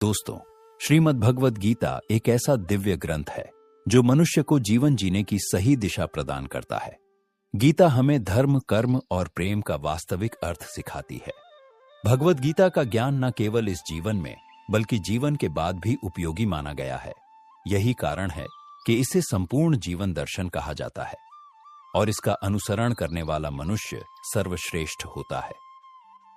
दोस्तों, श्रीमद् भगवद गीता एक ऐसा दिव्य ग्रंथ है जो मनुष्य को जीवन जीने की सही दिशा प्रदान करता है। गीता हमें धर्म, कर्म और प्रेम का वास्तविक अर्थ सिखाती है। भगवद गीता का ज्ञान न केवल इस जीवन में बल्कि जीवन के बाद भी उपयोगी माना गया है। यही कारण है कि इसे संपूर्ण जीवन दर्शन कहा जाता है और इसका अनुसरण करने वाला मनुष्य सर्वश्रेष्ठ होता है।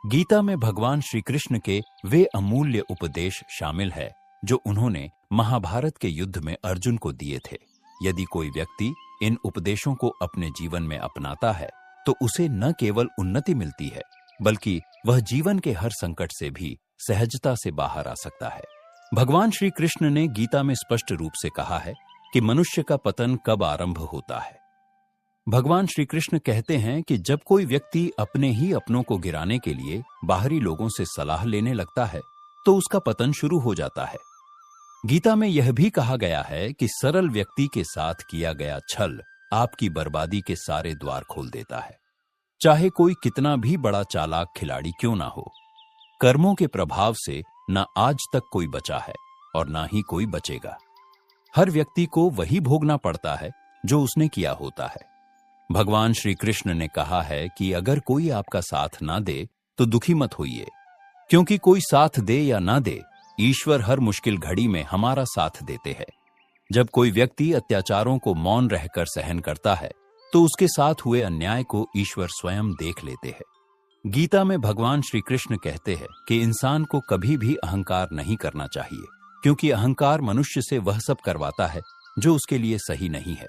गीता में भगवान श्री कृष्ण के वे अमूल्य उपदेश शामिल है जो उन्होंने महाभारत के युद्ध में अर्जुन को दिए थे। यदि कोई व्यक्ति इन उपदेशों को अपने जीवन में अपनाता है तो उसे न केवल उन्नति मिलती है बल्कि वह जीवन के हर संकट से भी सहजता से बाहर आ सकता है। भगवान श्री कृष्ण ने गीता में स्पष्ट रूप से कहा है कि मनुष्य का पतन कब आरंभ होता है। भगवान श्री कृष्ण कहते हैं कि जब कोई व्यक्ति अपने ही अपनों को गिराने के लिए बाहरी लोगों से सलाह लेने लगता है तो उसका पतन शुरू हो जाता है। गीता में यह भी कहा गया है कि सरल व्यक्ति के साथ किया गया छल आपकी बर्बादी के सारे द्वार खोल देता है, चाहे कोई कितना भी बड़ा चालाक खिलाड़ी क्यों ना हो। कर्मों के प्रभाव से न आज तक कोई बचा है और न ही कोई बचेगा। हर व्यक्ति को वही भोगना पड़ता है जो उसने किया होता है। भगवान श्री कृष्ण ने कहा है कि अगर कोई आपका साथ ना दे तो दुखी मत होइए, क्योंकि कोई साथ दे या ना दे, ईश्वर हर मुश्किल घड़ी में हमारा साथ देते हैं। जब कोई व्यक्ति अत्याचारों को मौन रहकर सहन करता है तो उसके साथ हुए अन्याय को ईश्वर स्वयं देख लेते हैं। गीता में भगवान श्री कृष्ण कहते हैं कि इंसान को कभी भी अहंकार नहीं करना चाहिए, क्योंकि अहंकार मनुष्य से वह सब करवाता है जो उसके लिए सही नहीं है,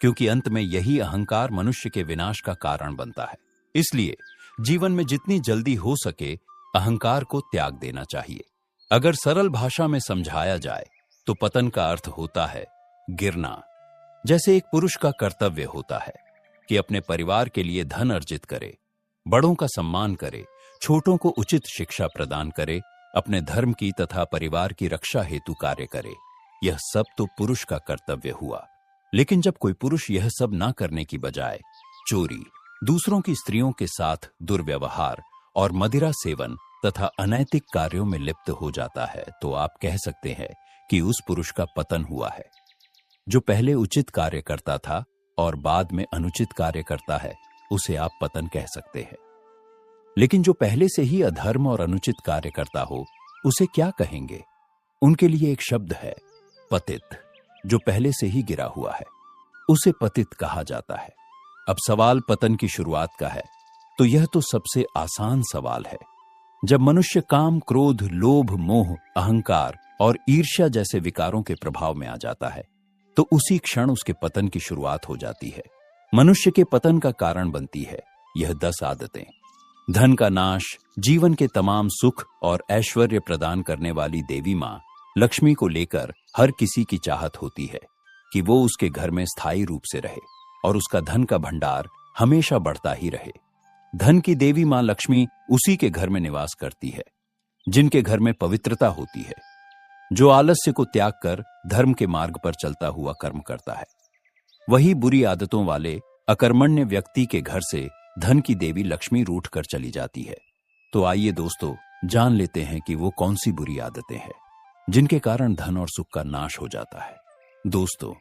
क्योंकि अंत में यही अहंकार मनुष्य के विनाश का कारण बनता है। इसलिए जीवन में जितनी जल्दी हो सके अहंकार को त्याग देना चाहिए। अगर सरल भाषा में समझाया जाए तो पतन का अर्थ होता है गिरना। जैसे एक पुरुष का कर्तव्य होता है कि अपने परिवार के लिए धन अर्जित करे, बड़ों का सम्मान करे, छोटों को उचित शिक्षा प्रदान करे, अपने धर्म की तथा परिवार की रक्षा हेतु कार्य करे। यह सब तो पुरुष का कर्तव्य हुआ। लेकिन जब कोई पुरुष यह सब ना करने की बजाय चोरी, दूसरों की स्त्रियों के साथ दुर्व्यवहार और मदिरा सेवन तथा अनैतिक कार्यों में लिप्त हो जाता है तो आप कह सकते हैं कि उस पुरुष का पतन हुआ है। जो पहले उचित कार्य करता था और बाद में अनुचित कार्य करता है उसे आप पतन कह सकते हैं। लेकिन जो पहले से ही अधर्म और अनुचित कार्य करता हो उसे क्या कहेंगे? उनके लिए एक शब्द है पतित। जो पहले से ही गिरा हुआ है उसे पतित कहा जाता है। अब सवाल पतन की शुरुआत का है तो यह तो सबसे आसान सवाल है। जब मनुष्य काम, क्रोध, लोभ, मोह, अहंकार और ईर्ष्या जैसे विकारों के प्रभाव में आ जाता है तो उसी क्षण उसके पतन की शुरुआत हो जाती है। मनुष्य के पतन का कारण बनती है यह 10 आदतें। धन का नाश, जीवन के तमाम सुख और ऐश्वर्य प्रदान करने वाली देवी मां लक्ष्मी को लेकर हर किसी की चाहत होती है कि वो उसके घर में स्थायी रूप से रहे और उसका धन का भंडार हमेशा बढ़ता ही रहे। धन की देवी मां लक्ष्मी उसी के घर में निवास करती है जिनके घर में पवित्रता होती है, जो आलस्य को त्याग कर धर्म के मार्ग पर चलता हुआ कर्म करता है। वही बुरी आदतों वाले अकर्मण्य व्यक्ति के घर से धन की देवी लक्ष्मी रूठ कर चली जाती है। तो आइए दोस्तों, जान लेते हैं कि वो कौन सी बुरी आदतें हैं जिनके कारण धन और सुख का नाश हो जाता है। दोस्तों,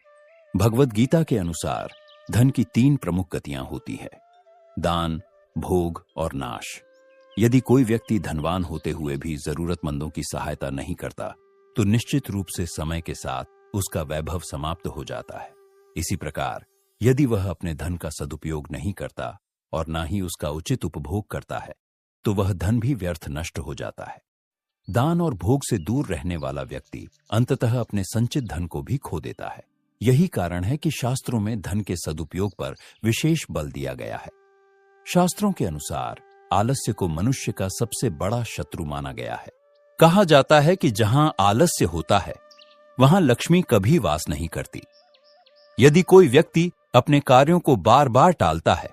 भगवद गीता के अनुसार धन की 3 प्रमुख गतियां होती है: दान, भोग और नाश। यदि कोई व्यक्ति धनवान होते हुए भी जरूरतमंदों की सहायता नहीं करता तो निश्चित रूप से समय के साथ उसका वैभव समाप्त हो जाता है। इसी प्रकार यदि वह अपने धन का सदुपयोग नहीं करता और ना ही उसका उचित उपभोग करता है तो वह धन भी व्यर्थ नष्ट हो जाता है। दान और भोग से दूर रहने वाला व्यक्ति अंततः अपने संचित धन को भी खो देता है। यही कारण है कि शास्त्रों में धन के सदुपयोग पर विशेष बल दिया गया है। शास्त्रों के अनुसार आलस्य को मनुष्य का सबसे बड़ा शत्रु माना गया है। कहा जाता है कि जहां आलस्य होता है वहां लक्ष्मी कभी वास नहीं करती। यदि कोई व्यक्ति अपने कार्यों को बार बार टालता है,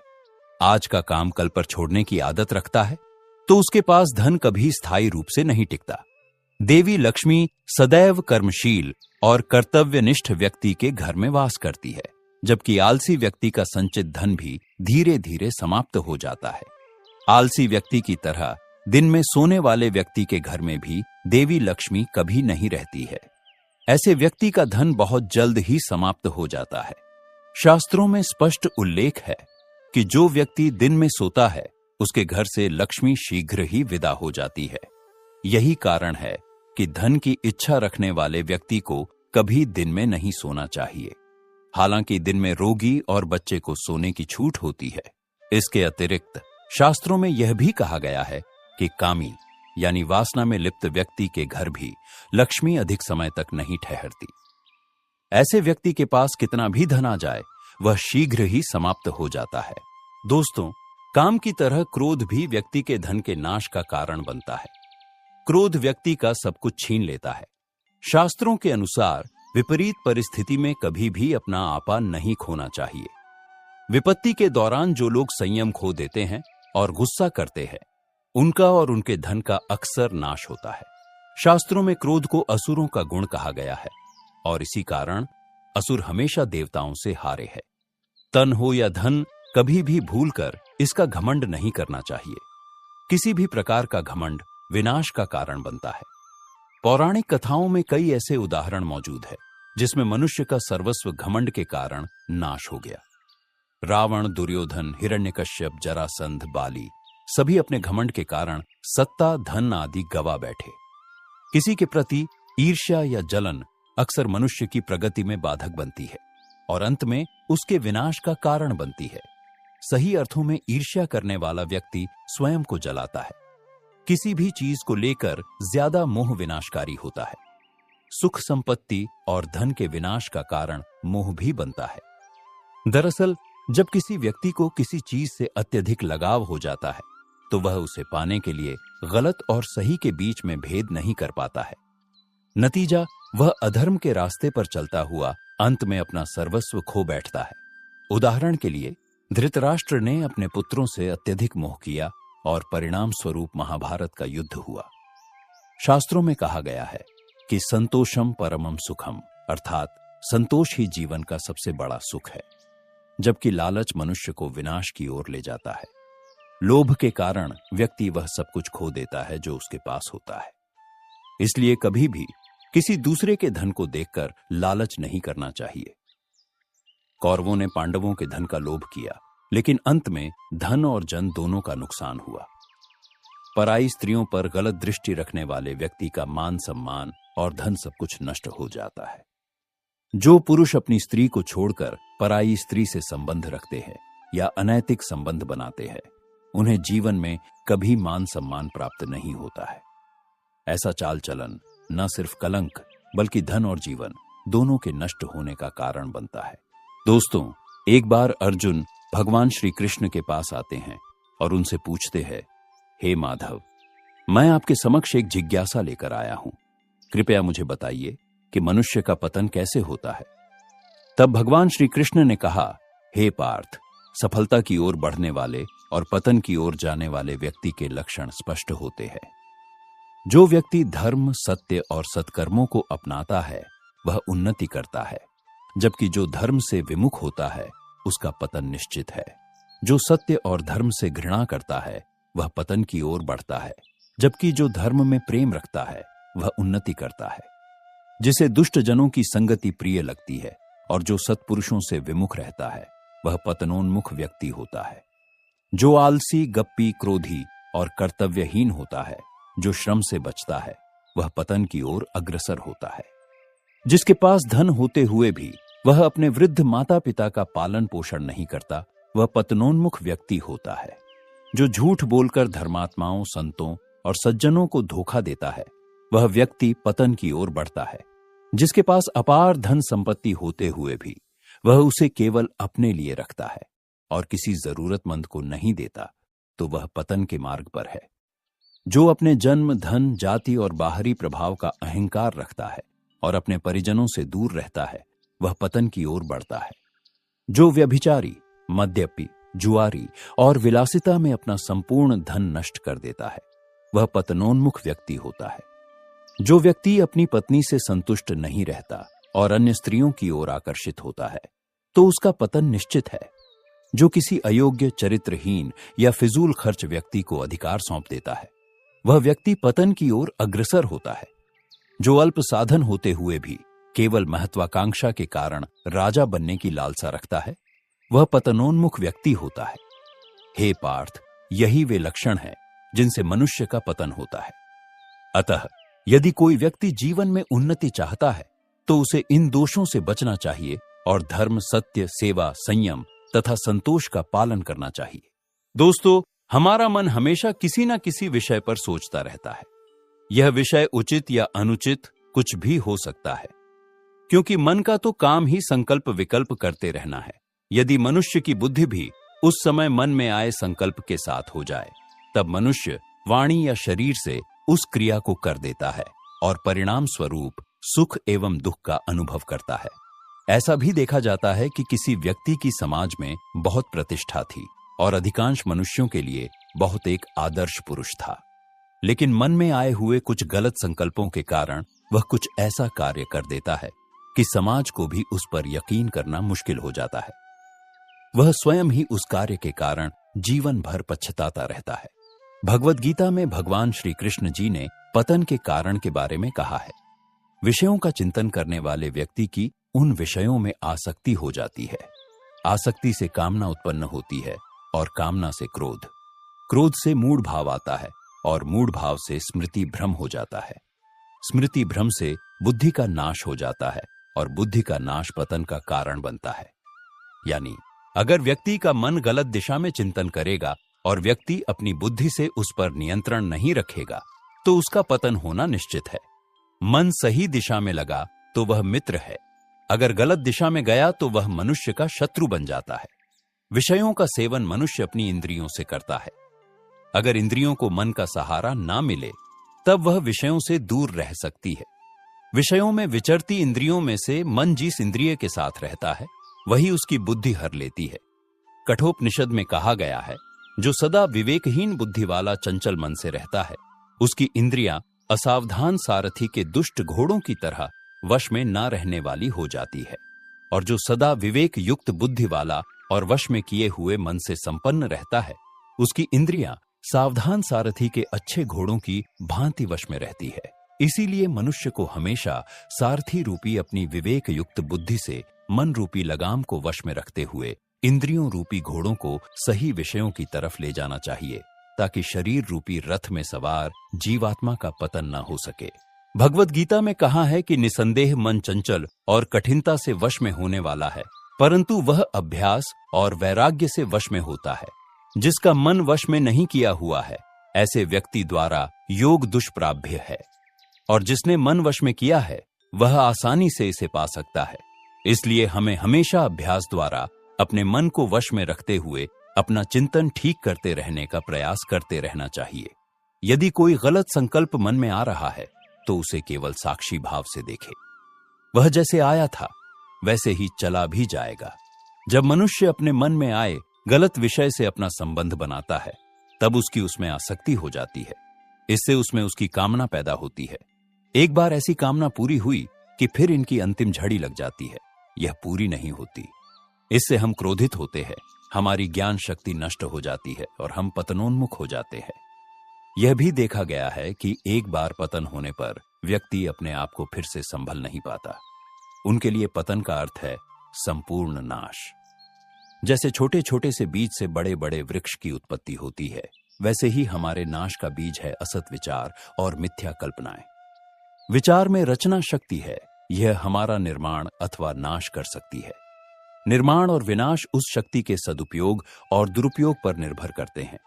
आज का काम कल पर छोड़ने की आदत रखता है, तो उसके पास धन कभी स्थायी रूप से नहीं टिकता। देवी लक्ष्मी सदैव कर्मशील और कर्तव्यनिष्ठ व्यक्ति के घर में वास करती है, जबकि आलसी व्यक्ति का संचित धन भी धीरे धीरे समाप्त हो जाता है। आलसी व्यक्ति की तरह दिन में सोने वाले व्यक्ति के घर में भी देवी लक्ष्मी कभी नहीं रहती है। ऐसे व्यक्ति का धन बहुत जल्द ही समाप्त हो जाता है। शास्त्रों में स्पष्ट उल्लेख है कि जो व्यक्ति दिन में सोता है उसके घर से लक्ष्मी शीघ्र ही विदा हो जाती है। यही कारण है कि धन की इच्छा रखने वाले व्यक्ति को कभी दिन में नहीं सोना चाहिए। हालांकि दिन में रोगी और बच्चे को सोने की छूट होती है। इसके अतिरिक्त शास्त्रों में यह भी कहा गया है कि कामी यानी वासना में लिप्त व्यक्ति के घर भी लक्ष्मी अधिक समय तक नहीं ठहरती। ऐसे व्यक्ति के पास कितना भी धन आ जाए वह शीघ्र ही समाप्त हो जाता है। दोस्तों, काम की तरह क्रोध भी व्यक्ति के धन के नाश का कारण बनता है। क्रोध व्यक्ति का सब कुछ छीन लेता है। शास्त्रों के अनुसार विपरीत परिस्थिति में कभी भी अपना आपा नहीं खोना चाहिए। विपत्ति के दौरान जो लोग संयम खो देते हैं और गुस्सा करते हैं, उनका और उनके धन का अक्सर नाश होता है। शास्त्रों में क्रोध को असुरों का गुण कहा गया है और इसी कारण असुर हमेशा देवताओं से हारे हैं। तन हो या धन, कभी भी भूलकर इसका घमंड नहीं करना चाहिए। किसी भी प्रकार का घमंड विनाश का कारण बनता है। पौराणिक कथाओं में कई ऐसे उदाहरण मौजूद हैं जिसमें मनुष्य का सर्वस्व घमंड के कारण नाश हो गया। रावण, दुर्योधन, हिरण्यकश्यप, जरासंध, बाली सभी अपने घमंड के कारण सत्ता, धन आदि गवा बैठे। किसी के प्रति ईर्ष्या या जलन अक्सर मनुष्य की प्रगति में बाधक बनती है और अंत में उसके विनाश का कारण बनती है। सही अर्थों में ईर्ष्या करने वाला व्यक्ति स्वयं को जलाता है। किसी भी चीज को लेकर ज्यादा मोह विनाशकारी होता है। सुख, संपत्ति और धन के विनाश का कारण मोह भी बनता है। दरअसल जब किसी व्यक्ति को किसी चीज से अत्यधिक लगाव हो जाता है तो वह उसे पाने के लिए गलत और सही के बीच में भेद नहीं कर पाता है। नतीजा, वह अधर्म के रास्ते पर चलता हुआ अंत में अपना सर्वस्व खो बैठता है। उदाहरण के लिए, धृतराष्ट्र ने अपने पुत्रों से अत्यधिक मोह किया और परिणाम स्वरूप महाभारत का युद्ध हुआ। शास्त्रों में कहा गया है कि संतोषम परमम सुखम, अर्थात संतोष ही जीवन का सबसे बड़ा सुख है, जबकि लालच मनुष्य को विनाश की ओर ले जाता है। लोभ के कारण व्यक्ति वह सब कुछ खो देता है जो उसके पास होता है। इसलिए कभी भी किसी दूसरे के धन को देखकर लालच नहीं करना चाहिए। कौरवों ने पांडवों के धन का लोभ किया, लेकिन अंत में धन और जन दोनों का नुकसान हुआ। पराई स्त्रियों पर गलत दृष्टि रखने वाले व्यक्ति का मान सम्मान और धन सब कुछ नष्ट हो जाता है। जो पुरुष अपनी स्त्री को छोड़कर पराई स्त्री से संबंध रखते हैं या अनैतिक संबंध बनाते हैं, उन्हें जीवन में कभी मान सम्मान प्राप्त नहीं होता है। ऐसा चाल चलन न सिर्फ कलंक बल्कि धन और जीवन दोनों के नष्ट होने का कारण बनता है। दोस्तों, एक बार अर्जुन भगवान श्री कृष्ण के पास आते हैं और उनसे पूछते हैं, हे माधव, मैं आपके समक्ष एक जिज्ञासा लेकर आया हूं। कृपया मुझे बताइए कि मनुष्य का पतन कैसे होता है। तब भगवान श्री कृष्ण ने कहा, हे पार्थ, सफलता की ओर बढ़ने वाले और पतन की ओर जाने वाले व्यक्ति के लक्षण स्पष्ट होते हैं। जो व्यक्ति धर्म, सत्य और सत्कर्मों को अपनाता है वह उन्नति करता है, जबकि जो धर्म से विमुख होता है उसका पतन निश्चित है। जो सत्य और धर्म से घृणा करता है वह पतन की ओर बढ़ता है, जबकि जो धर्म में प्रेम रखता है वह उन्नति करता है। जिसे दुष्ट जनों की संगति प्रिय लगती है और जो सत्पुरुषों से विमुख रहता है वह पतनोन्मुख व्यक्ति होता है। जो आलसी, गप्पी, क्रोधी और कर्तव्यहीन होता है, जो श्रम से बचता है, वह पतन की ओर अग्रसर होता है। जिसके पास धन होते हुए भी वह अपने वृद्ध माता पिता का पालन पोषण नहीं करता, वह पतनोन्मुख व्यक्ति होता है। जो झूठ बोलकर धर्मात्माओं, संतों और सज्जनों को धोखा देता है, वह व्यक्ति पतन की ओर बढ़ता है। जिसके पास अपार धन संपत्ति होते हुए भी वह उसे केवल अपने लिए रखता है और किसी जरूरतमंद को नहीं देता, तो वह पतन के मार्ग पर है। जो अपने जन्म, धन, जाति और बाहरी प्रभाव का अहंकार रखता है और अपने परिजनों से दूर रहता है, वह पतन की ओर बढ़ता है। जो व्यभिचारी, मद्यपी, जुआरी और विलासिता में अपना संपूर्ण धन नष्ट कर देता है, वह पतनोन्मुख व्यक्ति होता है। जो व्यक्ति अपनी पत्नी से संतुष्ट नहीं रहता और अन्य स्त्रियों की ओर आकर्षित होता है, तो उसका पतन निश्चित है। जो किसी अयोग्य, चरित्रहीन या फिजूल खर्च व्यक्ति को अधिकार सौंप देता है, वह व्यक्ति पतन की ओर अग्रसर होता है। जो अल्प साधन होते हुए भी केवल महत्वाकांक्षा के कारण राजा बनने की लालसा रखता है, वह पतनोन्मुख व्यक्ति होता है। हे पार्थ, यही वे लक्षण हैं जिनसे मनुष्य का पतन होता है। अतः यदि कोई व्यक्ति जीवन में उन्नति चाहता है तो उसे इन दोषों से बचना चाहिए और धर्म, सत्य, सेवा, संयम तथा संतोष का पालन करना चाहिए। दोस्तों, हमारा मन हमेशा किसी न किसी विषय पर सोचता रहता है। यह विषय उचित या अनुचित कुछ भी हो सकता है, क्योंकि मन का तो काम ही संकल्प विकल्प करते रहना है। यदि मनुष्य की बुद्धि भी उस समय मन में आए संकल्प के साथ हो जाए, तब मनुष्य वाणी या शरीर से उस क्रिया को कर देता है और परिणाम स्वरूप सुख एवं दुख का अनुभव करता है। ऐसा भी देखा जाता है कि किसी व्यक्ति की समाज में बहुत प्रतिष्ठा थी और अधिकांश मनुष्यों के लिए बहुत एक आदर्श पुरुष था, लेकिन मन में आए हुए कुछ गलत संकल्पों के कारण वह कुछ ऐसा कार्य कर देता है कि समाज को भी उस पर यकीन करना मुश्किल हो जाता है। वह स्वयं ही उस कार्य के कारण जीवन भर पछताता रहता है। भगवद गीता में भगवान श्री कृष्ण जी ने पतन के कारण के बारे में कहा है। विषयों का चिंतन करने वाले व्यक्ति की उन विषयों में आसक्ति हो जाती है। आसक्ति से कामना उत्पन्न होती है और कामना से क्रोध, क्रोध से मूढ़ भाव आता है और मूढ़ भाव से स्मृति भ्रम हो जाता है। स्मृति भ्रम से बुद्धि का नाश हो जाता है और बुद्धि का नाश पतन का कारण बनता है। यानी अगर व्यक्ति का मन गलत दिशा में चिंतन करेगा और व्यक्ति अपनी बुद्धि से उस पर नियंत्रण नहीं रखेगा तो उसका पतन होना निश्चित है। मन सही दिशा में लगा तो वह मित्र है, अगर गलत दिशा में गया तो वह मनुष्य का शत्रु बन जाता है। विषयों का सेवन मनुष्य अपनी इंद्रियों से करता है। अगर इंद्रियों को मन का सहारा ना मिले तब वह विषयों से दूर रह सकती है। विषयों में विचरती इंद्रियों में से मन जिस इंद्रिय के साथ रहता है वही उसकी बुद्धि हर लेती है। कठोपनिषद में कहा गया है, जो सदा विवेकहीन बुद्धि वाला चंचल मन से रहता है उसकी इंद्रियां असावधान सारथी के दुष्ट घोड़ों की तरह वश में ना रहने वाली हो जाती है, और जो सदा विवेक युक्त बुद्धि वाला और वश में किए हुए मन से संपन्न रहता है उसकी इंद्रियां सावधान सारथी के अच्छे घोड़ों की भांति वश में रहती है। इसीलिए मनुष्य को हमेशा सारथी रूपी अपनी विवेक युक्त बुद्धि से मन रूपी लगाम को वश में रखते हुए इंद्रियों रूपी घोड़ों को सही विषयों की तरफ ले जाना चाहिए, ताकि शरीर रूपी रथ में सवार जीवात्मा का पतन न हो सके। भगवद गीता में कहा है कि निसंदेह मन चंचल और कठिनता से वश में होने वाला है, परंतु वह अभ्यास और वैराग्य से वश में होता है। जिसका मन वश में नहीं किया हुआ है ऐसे व्यक्ति द्वारा योग दुष्प्राप्य है, और जिसने मन वश में किया है वह आसानी से इसे पा सकता है। इसलिए हमें हमेशा अभ्यास द्वारा अपने मन को वश में रखते हुए अपना चिंतन ठीक करते रहने का प्रयास करते रहना चाहिए। यदि कोई गलत संकल्प मन में आ रहा है तो उसे केवल साक्षी भाव से देखे। वह जैसे आया था वैसे ही चला भी जाएगा। जब मनुष्य अपने मन में आए गलत विषय से अपना संबंध बनाता है तब उसकी उसमें आसक्ति हो जाती है। इससे उसमें उसकी कामना पैदा होती है। एक बार ऐसी कामना पूरी हुई कि फिर इनकी अंतिम झड़ी लग जाती है, यह पूरी नहीं होती। इससे हम क्रोधित होते हैं, हमारी ज्ञान शक्ति नष्ट हो जाती है और हम पतनोन्मुख हो जाते हैं। यह भी देखा गया है कि एक बार पतन होने पर व्यक्ति अपने आप को फिर से संभल नहीं पाता। उनके लिए पतन का अर्थ है संपूर्ण नाश। जैसे छोटे छोटे से बीज से बड़े बड़े वृक्ष की उत्पत्ति होती है, वैसे ही हमारे नाश का बीज है असत विचार और मिथ्या कल्पनाएं। विचार में रचना शक्ति है, यह हमारा निर्माण अथवा नाश कर सकती है। निर्माण और विनाश उस शक्ति के सदुपयोग और दुरुपयोग पर निर्भर करते हैं।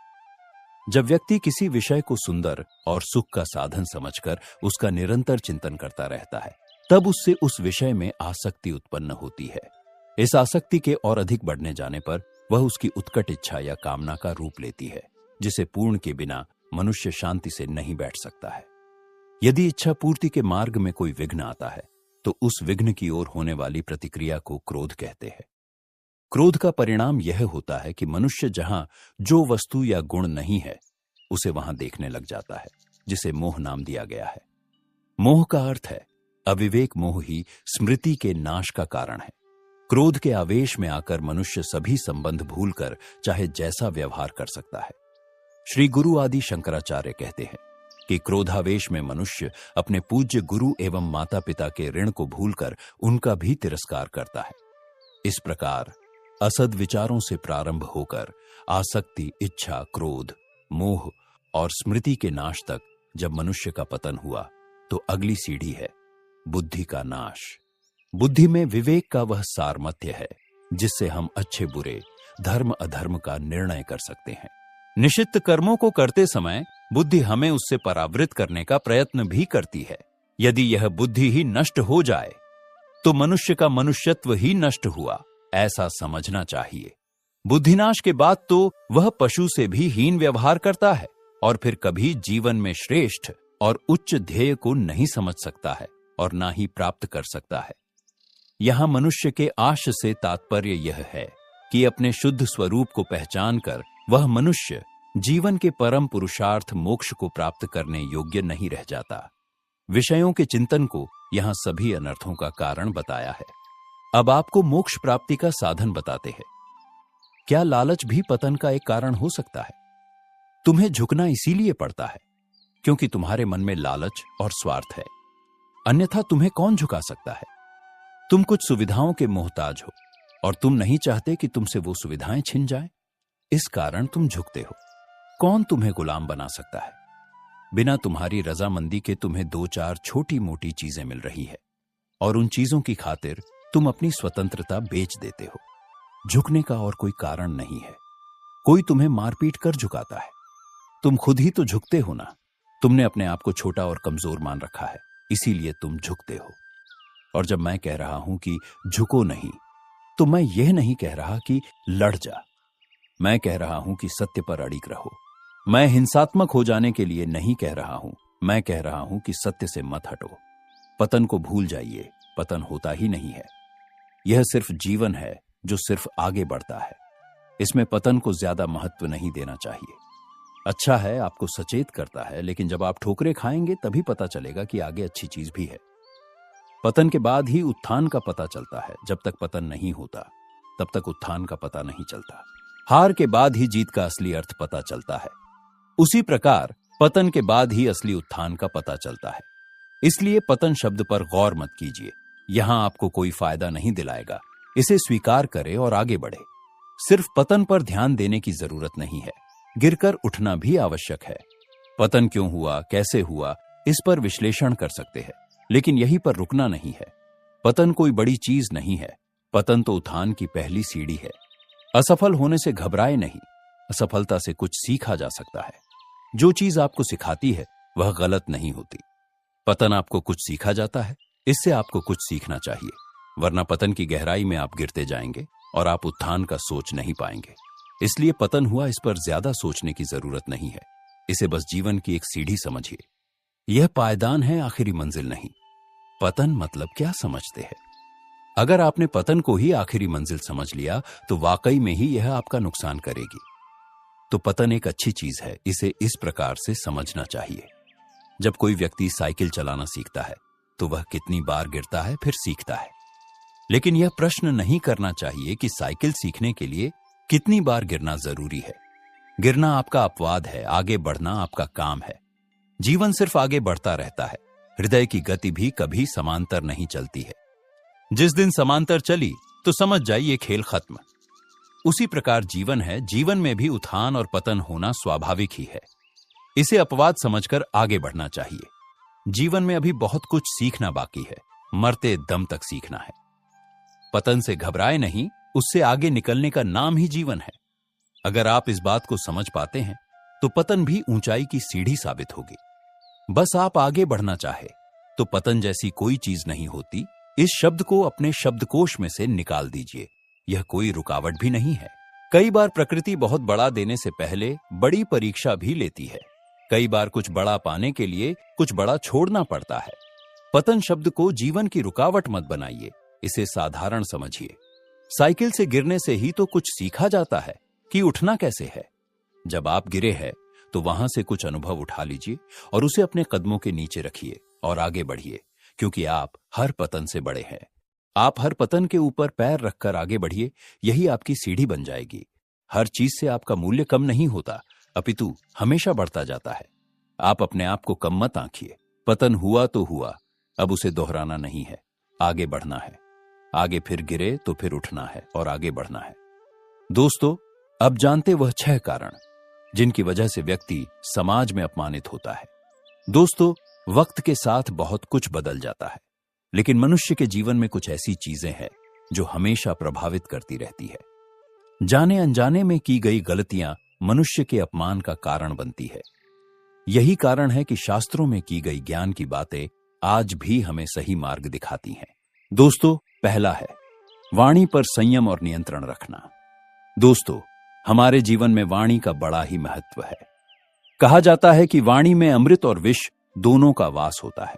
जब व्यक्ति किसी विषय को सुंदर और सुख का साधन समझकर उसका निरंतर चिंतन करता रहता है, तब उससे उस विषय में आसक्ति उत्पन्न होती है। इस आसक्ति के और अधिक बढ़ने जाने पर वह उसकी उत्कट इच्छा या कामना का रूप लेती है, जिसे पूर्ण के बिना मनुष्य शांति से नहीं बैठ सकता है। यदि इच्छा पूर्ति के मार्ग में कोई विघ्न आता है तो उस विघ्न की ओर होने वाली प्रतिक्रिया को क्रोध कहते हैं। क्रोध का परिणाम यह होता है कि मनुष्य जहां जो वस्तु या गुण नहीं है उसे वहां देखने लग जाता है, जिसे मोह नाम दिया गया है। मोह का अर्थ है अविवेक। मोह ही स्मृति के नाश का कारण है। क्रोध के आवेश में आकर मनुष्य सभी संबंध भूलकर चाहे जैसा व्यवहार कर सकता है। श्री गुरु आदि शंकराचार्य कहते हैं, कि क्रोधावेश में मनुष्य अपने पूज्य गुरु एवं माता पिता के ऋण को भूलकर उनका भी तिरस्कार करता है। इस प्रकार असद विचारों से प्रारंभ होकर आसक्ति, इच्छा, क्रोध, मोह और स्मृति के नाश तक जब मनुष्य का पतन हुआ तो अगली सीढ़ी है बुद्धि का नाश। बुद्धि में विवेक का वह सारमथ्य है जिससे हम अच्छे बुरे, धर्म अधर्म का निर्णय कर सकते हैं। निषिद्ध कर्मों को करते समय बुद्धि हमें उससे परावृत करने का प्रयत्न भी करती है। यदि यह बुद्धि ही नष्ट हो जाए तो मनुष्य का मनुष्यत्व ही नष्ट हुआ, ऐसा समझना चाहिए। बुद्धिनाश के बाद तो वह पशु से भी हीन व्यवहार करता है और फिर कभी जीवन में श्रेष्ठ और उच्च ध्येय को नहीं समझ सकता है और ना ही प्राप्त कर सकता है। यहां मनुष्य के आश से तात्पर्य यह है कि अपने शुद्ध स्वरूप को पहचान कर वह मनुष्य जीवन के परम पुरुषार्थ मोक्ष को प्राप्त करने योग्य नहीं रह जाता। विषयों के चिंतन को यहां सभी अनर्थों का कारण बताया है। अब आपको मोक्ष प्राप्ति का साधन बताते हैं। क्या लालच भी पतन का एक कारण हो सकता है? तुम्हें झुकना इसीलिए पड़ता है क्योंकि तुम्हारे मन में लालच और स्वार्थ है, अन्यथा तुम्हें कौन झुका सकता है? तुम कुछ सुविधाओं के मोहताज हो और तुम नहीं चाहते कि तुमसे वो सुविधाएं छिन जाएं, इस कारण तुम झुकते हो। कौन तुम्हें गुलाम बना सकता है? बिना तुम्हारी रजामंदी के तुम्हें दो चार छोटी मोटी चीजें मिल रही है और उन चीजों की खातिर तुम अपनी स्वतंत्रता बेच देते हो। झुकने का और कोई कारण नहीं है। कोई तुम्हें मारपीट कर झुकाता है, तुम खुद ही तो झुकते हो ना। तुमने अपने आप को छोटा और कमजोर मान रखा है, इसीलिए तुम झुकते हो। और जब मैं कह रहा हूं कि झुको नहीं, तो मैं यह नहीं कह रहा कि लड़ जा। मैं कह रहा हूं कि सत्य पर अड़िग रहो। मैं हिंसात्मक हो जाने के लिए नहीं कह रहा हूं। मैं कह रहा हूं कि सत्य से मत हटो। पतन को भूल जाइए, पतन होता ही नहीं है। यह सिर्फ जीवन है जो सिर्फ आगे बढ़ता है। इसमें पतन को ज्यादा महत्व नहीं देना चाहिए। अच्छा है, आपको सचेत करता है, लेकिन जब आप ठोकरें खाएंगे तभी पता चलेगा कि आगे अच्छी चीज भी है। पतन के बाद ही उत्थान का पता चलता है। जब तक पतन नहीं होता तब तक उत्थान का पता नहीं चलता। हार के बाद ही जीत का असली अर्थ पता चलता है। उसी प्रकार पतन के बाद ही असली उत्थान का पता चलता है। इसलिए पतन शब्द पर गौर मत कीजिए, यहां आपको कोई फायदा नहीं दिलाएगा। इसे स्वीकार करें और आगे बढ़े। सिर्फ पतन पर ध्यान देने की जरूरत नहीं है, गिरकर उठना भी आवश्यक है। पतन क्यों हुआ, कैसे हुआ, इस पर विश्लेषण कर सकते हैं, लेकिन यहीं पर रुकना नहीं है। पतन कोई बड़ी चीज नहीं है। पतन तो उत्थान की पहली सीढ़ी है। असफल होने से घबराए नहीं। असफलता से कुछ सीखा जा सकता है। जो चीज आपको सिखाती है वह गलत नहीं होती। पतन आपको कुछ सीखा जाता है, इससे आपको कुछ सीखना चाहिए, वरना पतन की गहराई में आप गिरते जाएंगे और आप उत्थान का सोच नहीं पाएंगे। इसलिए पतन हुआ, इस पर ज्यादा सोचने की जरूरत नहीं है। इसे बस जीवन की एक सीढ़ी समझिए। यह पायदान है, आखिरी मंजिल नहीं। पतन मतलब क्या समझते हैं? अगर आपने पतन को ही आखिरी मंजिल समझ लिया तो वाकई में ही यह आपका नुकसान करेगी। तो पतन एक अच्छी चीज है, इसे इस प्रकार से समझना चाहिए। जब कोई व्यक्ति साइकिल चलाना सीखता है तो वह कितनी बार गिरता है फिर सीखता है, लेकिन यह प्रश्न नहीं करना चाहिए कि साइकिल सीखने के लिए कितनी बार गिरना जरूरी है। गिरना आपका अपवाद है, आगे बढ़ना आपका काम है। जीवन सिर्फ आगे बढ़ता रहता है। हृदय की गति भी कभी समांतर नहीं चलती है। जिस दिन समांतर चली तो समझ जाइए खेल खत्म। उसी प्रकार जीवन है, जीवन में भी उत्थान और पतन होना स्वाभाविक ही है। इसे अपवाद समझकर आगे बढ़ना चाहिए। जीवन में अभी बहुत कुछ सीखना बाकी है, मरते दम तक सीखना है। पतन से घबराए नहीं, उससे आगे निकलने का नाम ही जीवन है। अगर आप इस बात को समझ पाते हैं तो पतन भी ऊंचाई की सीढ़ी साबित होगी। बस आप आगे बढ़ना चाहे तो पतन जैसी कोई चीज नहीं होती। इस शब्द को अपने शब्दकोश में से निकाल दीजिए। यह कोई रुकावट भी नहीं है। कई बार प्रकृति बहुत बड़ा देने से पहले बड़ी परीक्षा भी लेती है। कई बार कुछ बड़ा पाने के लिए कुछ बड़ा छोड़ना पड़ता है। पतन शब्द को जीवन की रुकावट मत बनाइए, इसे साधारण समझिए। साइकिल से गिरने से ही तो कुछ सीखा जाता है कि उठना कैसे है। जब आप गिरे हैं तो वहां से कुछ अनुभव उठा लीजिए और उसे अपने कदमों के नीचे रखिए और आगे बढ़िए, क्योंकि आप हर पतन से बड़े हैं। आप हर पतन के ऊपर पैर रखकर आगे बढ़िए, यही आपकी सीढ़ी बन जाएगी। हर चीज से आपका मूल्य कम नहीं होता, अपितु हमेशा बढ़ता जाता है। आप अपने आप को कम मत आंकिए। पतन हुआ तो हुआ, अब उसे दोहराना नहीं है, आगे बढ़ना है। आगे फिर गिरे तो फिर उठना है और आगे बढ़ना है। दोस्तों, अब जानते वह 6 कारण जिनकी वजह से व्यक्ति समाज में अपमानित होता है। दोस्तों, वक्त के साथ बहुत कुछ बदल जाता है, लेकिन मनुष्य के जीवन में कुछ ऐसी चीजें हैं जो हमेशा प्रभावित करती रहती है। जाने अनजाने में की गई गलतियां मनुष्य के अपमान का कारण बनती है। यही कारण है कि शास्त्रों में की गई ज्ञान की बातें आज भी हमें सही मार्ग दिखाती हैं। दोस्तों, पहला है वाणी पर संयम और नियंत्रण रखना। दोस्तों, हमारे जीवन में वाणी का बड़ा ही महत्व है। कहा जाता है कि वाणी में अमृत और विष दोनों का वास होता है।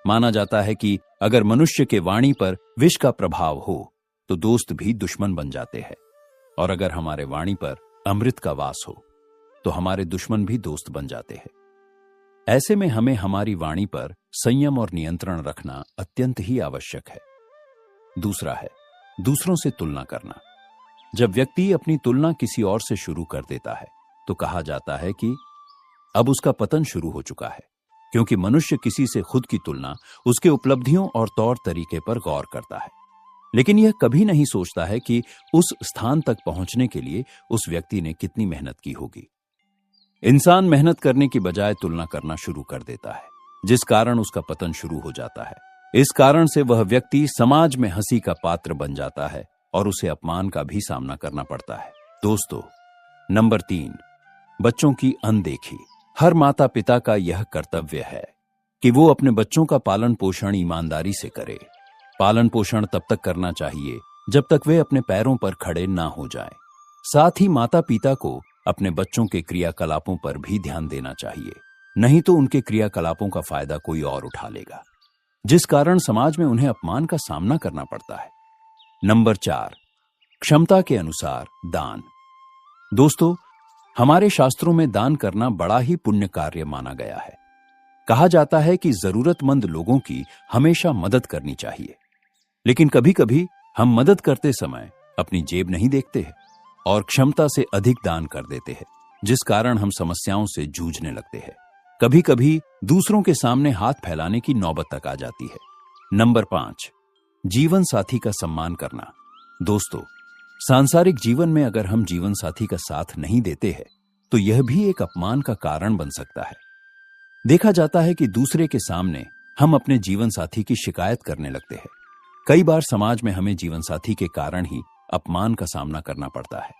माना जाता है कि अगर मनुष्य के वाणी पर विष का प्रभाव हो तो दोस्त भी दुश्मन बन जाते हैं, और अगर हमारे वाणी पर अमृत का वास हो तो हमारे दुश्मन भी दोस्त बन जाते हैं। ऐसे में हमें हमारी वाणी पर संयम और नियंत्रण रखना अत्यंत ही आवश्यक है। दूसरा है दूसरों से तुलना करना। जब व्यक्ति अपनी तुलना किसी और से शुरू कर देता है तो कहा जाता है कि अब उसका पतन शुरू हो चुका है, क्योंकि मनुष्य किसी से खुद की तुलना उसके उपलब्धियों और तौर तरीके पर गौर करता है, लेकिन यह कभी नहीं सोचता है कि उस स्थान तक पहुंचने के लिए उस व्यक्ति ने कितनी मेहनत की होगी। इंसान मेहनत करने की बजाय तुलना करना शुरू कर देता है, जिस कारण उसका पतन शुरू हो जाता है। इस कारण से वह व्यक्ति समाज में हंसी का पात्र बन जाता है और उसे अपमान का भी सामना करना पड़ता है। दोस्तों, नंबर 3, बच्चों की अनदेखी। हर माता पिता का यह कर्तव्य है कि वो अपने बच्चों का पालन पोषण ईमानदारी से करे। पालन पोषण तब तक करना चाहिए जब तक वे अपने पैरों पर खड़े ना हो जाएं। साथ ही माता पिता को अपने बच्चों के क्रियाकलापों पर भी ध्यान देना चाहिए, नहीं तो उनके क्रियाकलापों का फायदा कोई और उठा लेगा, जिस कारण समाज में उन्हें अपमान का सामना करना पड़ता है। नंबर 4, क्षमता के अनुसार दान। दोस्तों, हमारे शास्त्रों में दान करना बड़ा ही पुण्य कार्य माना गया है। कहा जाता है कि जरूरतमंद लोगों की हमेशा मदद करनी चाहिए, लेकिन कभी कभी हम मदद करते समय अपनी जेब नहीं देखते हैं और क्षमता से अधिक दान कर देते हैं, जिस कारण हम समस्याओं से जूझने लगते हैं। कभी कभी दूसरों के सामने हाथ फैलाने की नौबत तक आ जाती है। नंबर 5, जीवन साथी का सम्मान करना। दोस्तों, सांसारिक जीवन में अगर हम जीवन साथी का साथ नहीं देते हैं तो यह भी एक अपमान का कारण बन सकता है। देखा जाता है कि दूसरे के सामने हम अपने जीवन साथी की शिकायत करने लगते हैं। कई बार समाज में हमें जीवन साथी के कारण ही अपमान का सामना करना पड़ता है।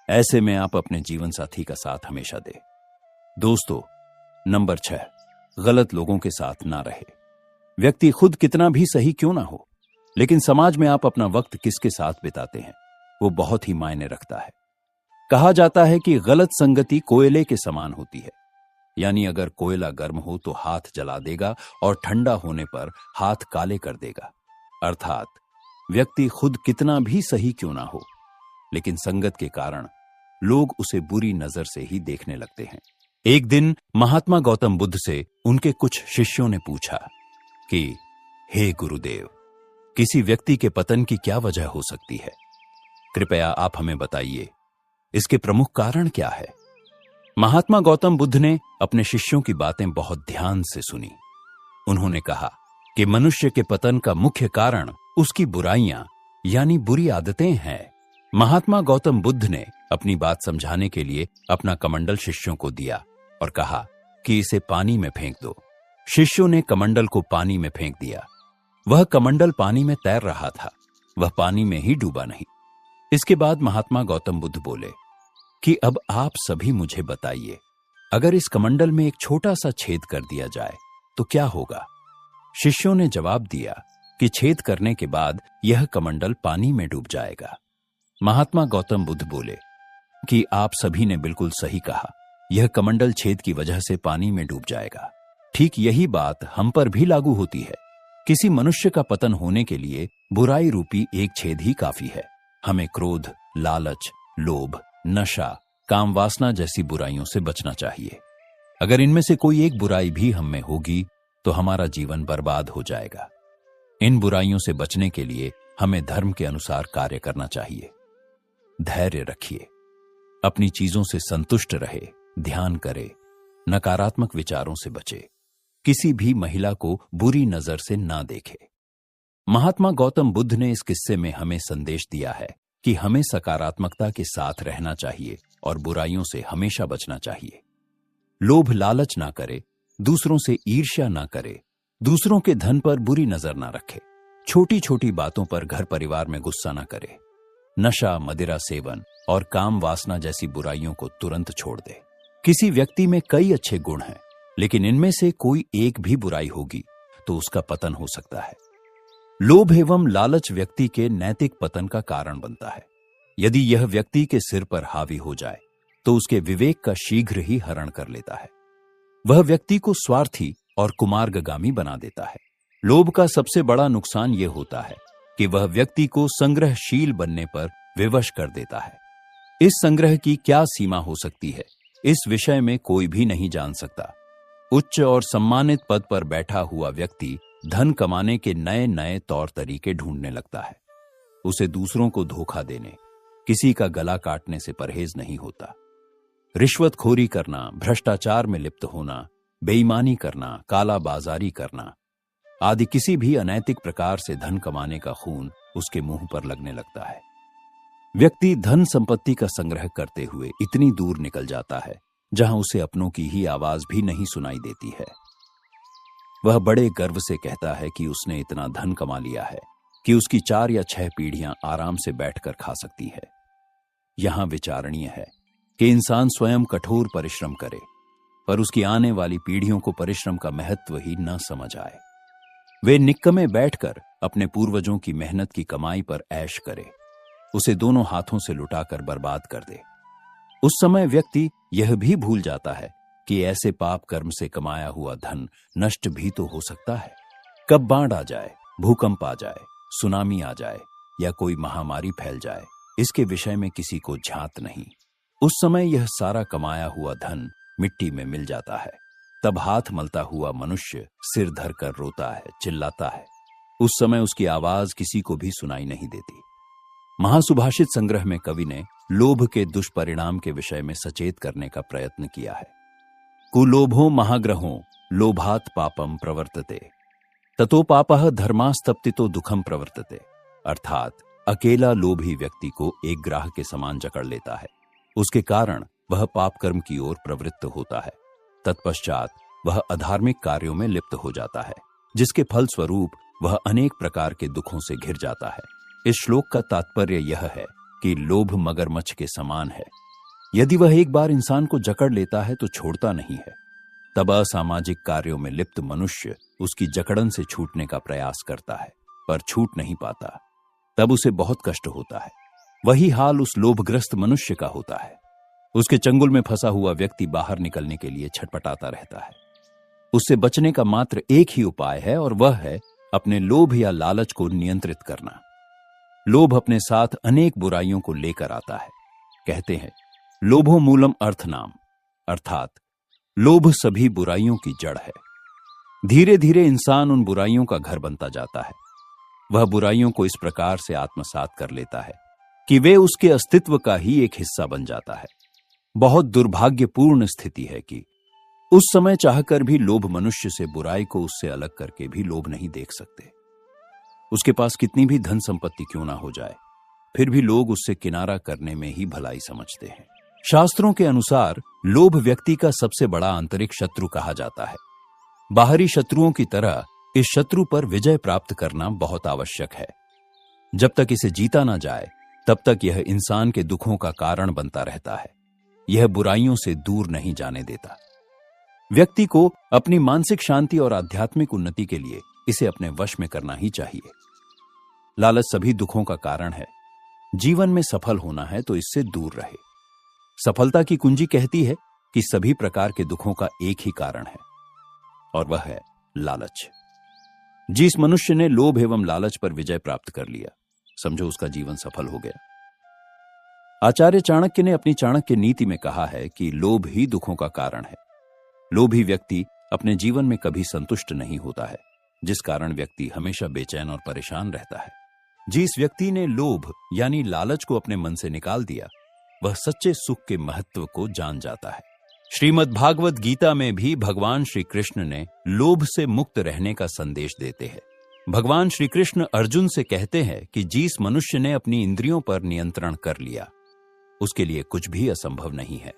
ऐसे में आप अपने जीवन साथी का साथ हमेशा दें। दोस्तों, नंबर 6, गलत लोगों के साथ ना रहे। व्यक्ति खुद कितना भी सही क्यों ना हो, लेकिन समाज में आप अपना वक्त किसके साथ बिताते हैं वो बहुत ही मायने रखता है। कहा जाता है कि गलत संगति कोयले के समान होती है, यानी अगर कोयला गर्म हो तो हाथ जला देगा और ठंडा होने पर हाथ काले कर देगा। अर्थात व्यक्ति खुद कितना भी सही क्यों ना हो, लेकिन संगत के कारण लोग उसे बुरी नजर से ही देखने लगते हैं। एक दिन महात्मा गौतम बुद्ध से उनके कुछ शिष्यों ने पूछा कि हे गुरुदेव, किसी व्यक्ति के पतन की क्या वजह हो सकती है? कृपया आप हमें बताइए, इसके प्रमुख कारण क्या है? महात्मा गौतम बुद्ध ने अपने शिष्यों की बातें बहुत ध्यान से सुनी। उन्होंने कहा कि मनुष्य के पतन का मुख्य कारण उसकी बुराइयां यानी बुरी आदतें हैं। महात्मा गौतम बुद्ध ने अपनी बात समझाने के लिए अपना कमंडल शिष्यों को दिया और कहा कि इसे पानी में फेंक दो। शिष्यों ने कमंडल को पानी में फेंक दिया। वह कमंडल पानी में तैर रहा था, वह पानी में ही डूबा नहीं। इसके बाद महात्मा गौतम बुद्ध बोले कि अब आप सभी मुझे बताइए, अगर इस कमंडल में एक छोटा सा छेद कर दिया जाए तो क्या होगा? शिष्यों ने जवाब दिया कि छेद करने के बाद यह कमंडल पानी में डूब जाएगा। महात्मा गौतम बुद्ध बोले कि आप सभी ने बिल्कुल सही कहा, यह कमंडल छेद की वजह से पानी में डूब जाएगा। ठीक यही बात हम पर भी लागू होती है। किसी मनुष्य का पतन होने के लिए बुराई रूपी एक छेद ही काफी है। हमें क्रोध, लालच, लोभ, नशा, काम वासना जैसी बुराइयों से बचना चाहिए। अगर इनमें से कोई एक बुराई भी हम में होगी तो हमारा जीवन बर्बाद हो जाएगा। इन बुराइयों से बचने के लिए हमें धर्म के अनुसार कार्य करना चाहिए। धैर्य रखिए, अपनी चीजों से संतुष्ट रहे, ध्यान करे, नकारात्मक विचारों से बचे, किसी भी महिला को बुरी नजर से ना देखे। महात्मा गौतम बुद्ध ने इस किस्से में हमें संदेश दिया है कि हमें सकारात्मकता के साथ रहना चाहिए और बुराइयों से हमेशा बचना चाहिए। लोभ लालच ना करे, दूसरों से ईर्ष्या ना करे, दूसरों के धन पर बुरी नजर ना रखे, छोटी छोटी बातों पर घर परिवार में गुस्सा ना करे, नशा, मदिरा सेवन और काम वासना जैसी बुराइयों को तुरंत छोड़ दे। किसी व्यक्ति में कई अच्छे गुण हैं, लेकिन इनमें से कोई एक भी बुराई होगी तो उसका पतन हो सकता है। लोभ एवं लालच व्यक्ति के नैतिक पतन का कारण बनता है। यदि यह व्यक्ति के सिर पर हावी हो जाए तो उसके विवेक का शीघ्र ही हरण कर लेता है। वह व्यक्ति को स्वार्थी और कुमार्गगामी बना देता है। लोभ का सबसे बड़ा नुकसान यह होता है कि वह व्यक्ति को संग्रहशील बनने पर विवश कर देता है। इस संग्रह की क्या सीमा हो सकती है, इस विषय में कोई भी नहीं जान सकता। उच्च और सम्मानित पद पर बैठा हुआ व्यक्ति धन कमाने के नए नए तौर तरीके ढूंढने लगता है। उसे दूसरों को धोखा देने, किसी का गला काटने से परहेज नहीं होता। रिश्वतखोरी करना, भ्रष्टाचार में लिप्त होना, बेईमानी करना, काला बाजारी करना आदि किसी भी अनैतिक प्रकार से धन कमाने का खून उसके मुंह पर लगने लगता है। व्यक्ति धन संपत्ति का संग्रह करते हुए इतनी दूर निकल जाता है जहां उसे अपनों की ही आवाज भी नहीं सुनाई देती है। वह बड़े गर्व से कहता है कि उसने इतना धन कमा लिया है कि उसकी 4 या 6 पीढ़ियां आराम से बैठकर खा सकती है। यहां विचारणीय है कि इंसान स्वयं कठोर परिश्रम करे, पर उसकी आने वाली पीढ़ियों को परिश्रम का महत्व ही न समझ आए। वे निक्कमे बैठकर अपने पूर्वजों की मेहनत की कमाई पर ऐश करे, उसे दोनों हाथों से लुटाकर बर्बाद कर दे। उस समय व्यक्ति यह भी भूल जाता है कि ऐसे पाप कर्म से कमाया हुआ धन नष्ट भी तो हो सकता है। कब बाढ़ आ जाए, भूकंप आ जाए, सुनामी आ जाए या कोई महामारी फैल जाए, इसके विषय में किसी को झांत नहीं। उस समय यह सारा कमाया हुआ धन मिट्टी में मिल जाता है। तब हाथ मलता हुआ मनुष्य सिर धरकर रोता है, चिल्लाता है। उस समय उसकी आवाज किसी को भी सुनाई नहीं देती। महासुभाषित संग्रह में कवि ने लोभ के दुष्परिणाम के विषय में सचेत करने का प्रयत्न किया है। कुलोभो महाग्रहो लोभात पापम प्रवर्तते, ततो पापः धर्मास्तप्तितो दुखम प्रवर्तते। अर्थात अकेला लोभी व्यक्ति को एक ग्राह के समान जकड़ लेता है। उसके कारण वह पाप कर्म की ओर प्रवृत्त होता है। तत्पश्चात वह अधार्मिक कार्यों में लिप्त हो जाता है, जिसके फल स्वरूप वह अनेक प्रकार के दुखों से घिर जाता है। इस श्लोक का तात्पर्य यह है कि लोभ मगरमच्छ के समान है। यदि वह एक बार इंसान को जकड़ लेता है तो छोड़ता नहीं है। तब असामाजिक कार्यों में लिप्त मनुष्य उसकी जकड़न से छूटने का प्रयास करता है, पर छूट नहीं पाता। तब उसे बहुत कष्ट होता है। वही हाल उस लोभग्रस्त मनुष्य का होता है। उसके चंगुल में फंसा हुआ व्यक्ति बाहर निकलने के लिए छटपटाता रहता है। उससे बचने का मात्र एक ही उपाय है, और वह है अपने लोभ या लालच को नियंत्रित करना। लोभ अपने साथ अनेक बुराइयों को लेकर आता है। कहते हैं लोभो मूलम अर्थ नाम, अर्थात लोभ सभी बुराइयों की जड़ है। धीरे धीरे इंसान उन बुराइयों का घर बनता जाता है। वह बुराइयों को इस प्रकार से आत्मसात कर लेता है कि वे उसके अस्तित्व का ही एक हिस्सा बन जाता है। बहुत दुर्भाग्यपूर्ण स्थिति है कि उस समय चाहकर भी लोभ मनुष्य से बुराई को उससे अलग करके भी लोभ नहीं देख सकते। उसके पास कितनी भी धन संपत्ति क्यों ना हो जाए, फिर भी लोग उससे किनारा करने में ही भलाई समझते हैं। शास्त्रों के अनुसार लोभ व्यक्ति का सबसे बड़ा आंतरिक शत्रु कहा जाता है। बाहरी शत्रुओं की तरह इस शत्रु पर विजय प्राप्त करना बहुत आवश्यक है। जब तक इसे जीता ना जाए तब तक यह इंसान के दुखों का कारण बनता रहता है। यह बुराइयों से दूर नहीं जाने देता। व्यक्ति को अपनी मानसिक शांति और आध्यात्मिक उन्नति के लिए इसे अपने वश में करना ही चाहिए। लालच सभी दुखों का कारण है। जीवन में सफल होना है तो इससे दूर रहे। सफलता की कुंजी कहती है कि सभी प्रकार के दुखों का एक ही कारण है, और वह है लालच। जिस मनुष्य ने लोभ एवं लालच पर विजय प्राप्त कर लिया, समझो उसका जीवन सफल हो गया। आचार्य चाणक्य ने अपनी चाणक्य नीति में कहा है कि लोभ ही दुखों का कारण है। लोभी व्यक्ति अपने जीवन में कभी संतुष्ट नहीं होता है, जिस कारण व्यक्ति हमेशा बेचैन और परेशान रहता है। जिस व्यक्ति ने लोभ यानी लालच को अपने मन से निकाल दिया, वह सच्चे सुख के महत्व को जान जाता है। श्रीमद् भागवत गीता में भी भगवान श्री कृष्ण ने लोभ से मुक्त रहने का संदेश देते हैं। भगवान श्री कृष्ण अर्जुन से कहते हैं कि जिस मनुष्य ने अपनी इंद्रियों पर नियंत्रण कर लिया, उसके लिए कुछ भी असंभव नहीं है।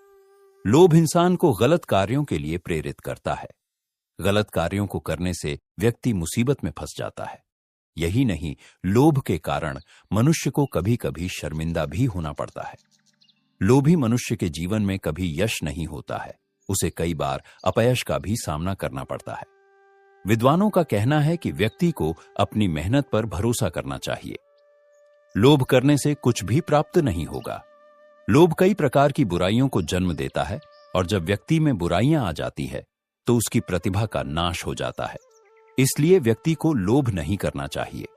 लोभ इंसान को गलत कार्यों के लिए प्रेरित करता है। गलत कार्यों को करने से व्यक्ति मुसीबत में फंस जाता है। यही नहीं, लोभ के कारण मनुष्य को कभी कभी शर्मिंदा भी होना पड़ता है। लोभी मनुष्य के जीवन में कभी यश नहीं होता है, उसे कई बार अपयश का भी सामना करना पड़ता है। विद्वानों का कहना है कि व्यक्ति को अपनी मेहनत पर भरोसा करना चाहिए। लोभ करने से कुछ भी प्राप्त नहीं होगा। लोभ कई प्रकार की बुराइयों को जन्म देता है और जब व्यक्ति में बुराइयां आ जाती है तो उसकी प्रतिभा का नाश हो जाता है। इसलिए व्यक्ति को लोभ नहीं करना चाहिए।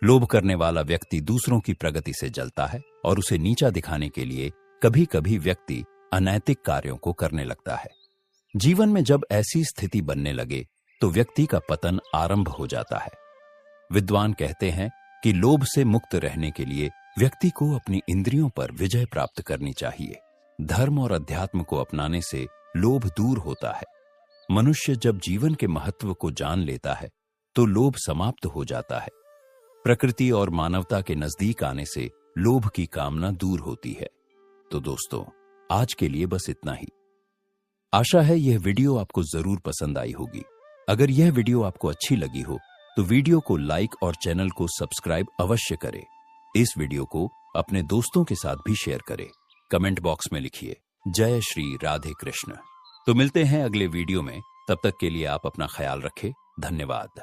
लोभ करने वाला व्यक्ति दूसरों की प्रगति से जलता है और उसे नीचा दिखाने के लिए कभी कभी व्यक्ति अनैतिक कार्यों को करने लगता है। जीवन में जब ऐसी स्थिति बनने लगे तो व्यक्ति का पतन आरंभ हो जाता है। विद्वान कहते हैं कि लोभ से मुक्त रहने के लिए व्यक्ति को अपनी इंद्रियों पर विजय प्राप्त करनी चाहिए। धर्म और अध्यात्म को अपनाने से लोभ दूर होता है। मनुष्य जब जीवन के महत्व को जान लेता है तो लोभ समाप्त हो जाता है। प्रकृति और मानवता के नजदीक आने से लोभ की कामना दूर होती है। तो दोस्तों, आज के लिए बस इतना ही। आशा है यह वीडियो आपको जरूर पसंद आई होगी। अगर यह वीडियो आपको अच्छी लगी हो तो वीडियो को लाइक और चैनल को सब्सक्राइब अवश्य करें। इस वीडियो को अपने दोस्तों के साथ भी शेयर करें। कमेंट बॉक्स में लिखिए जय श्री राधे कृष्ण। तो मिलते हैं अगले वीडियो में। तब तक के लिए आप अपना ख्याल रखें। धन्यवाद।